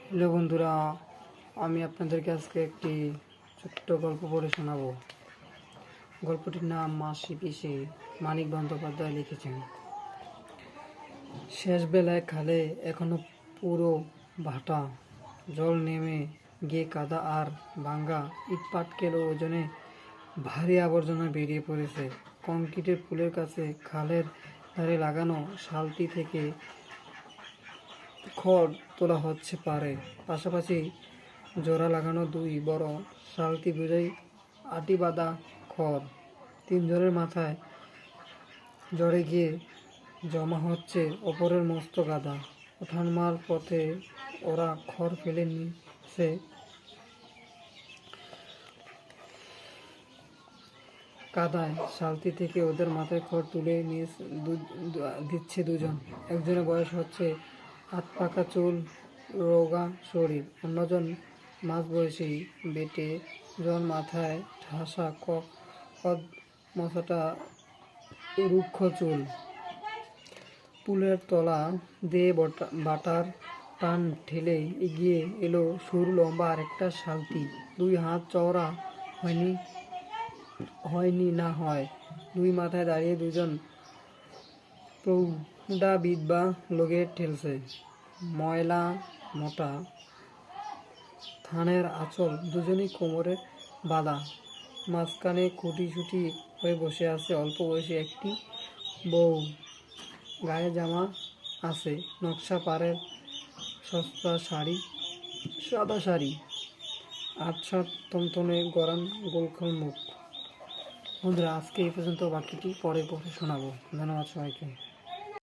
Hello বন্ধুরা, আমি আপনাদেরকে আজকে একটি ছোট্ট গল্প পড়ে শোনাবো। গল্পটির নাম মাসি পিসি। মানিক বন্দ্যোপাধ্যায় লিখেছেন। শেষ বেলায় খালে এখনো পুরো ভাটা, জল নেমে গিয়ে কাদা আর ভাঙ্গা ইট পাটকেল ওজনে ভারী আবর্জনা বেরিয়ে পড়েছে। কংক্রিটের পুলের কাছে খালের ধারে লাগানো শালটি থেকে খড় তোলা হচ্ছে পারে। পাশাপাশি জোড়া লাগানো দুই বড় শালটি বোঝাই আটি বাঁধা খড়। তিনজনের মাথায় জড়ে গিয়ে জমা হচ্ছে ওপরের মস্ত গাদা। ওঠানমার পথে ওরা খড় ফেলে নিচ্ছে কাদায়। শালটি থেকে ওদের মাথায় খড় তুলে দিচ্ছে দুজন। একজনের বয়স হচ্ছে হাত পাকা চুল, রোগা শরীর। অন্যজন মাঝবয়সী বেটে, জন মাথায় ঠাসা কদ মশাটা রুক্ষ চুল। পুলের তলা দিয়ে বাটার টান ঠেলে এগিয়ে এলো সুর লম্বা আরেকটা শালটি। 2 হাত চওড়া হয়নি না হয়। 2 মাথায় দাঁড়িয়ে দুজন প্রৌঢ়া বিধবা লোকে ঠেলছে। ময়লা মোটা থানের আঁচল দুজনই কোমরে বাঁধা। মাঝখানে খুঁটি হয়ে বসে আছে অল্প বয়সী একটি বউ। গায়ে জামা আছে, নকশা পাড়ের সস্তা সাদা শাড়ি, আচ্ছা তমতমে গড়ান গোলখোল মুখ। বন্ধুরা, আজকে এই পর্যন্ত, বাকিটি পরে শোনাবো। ধন্যবাদ সবাইকে।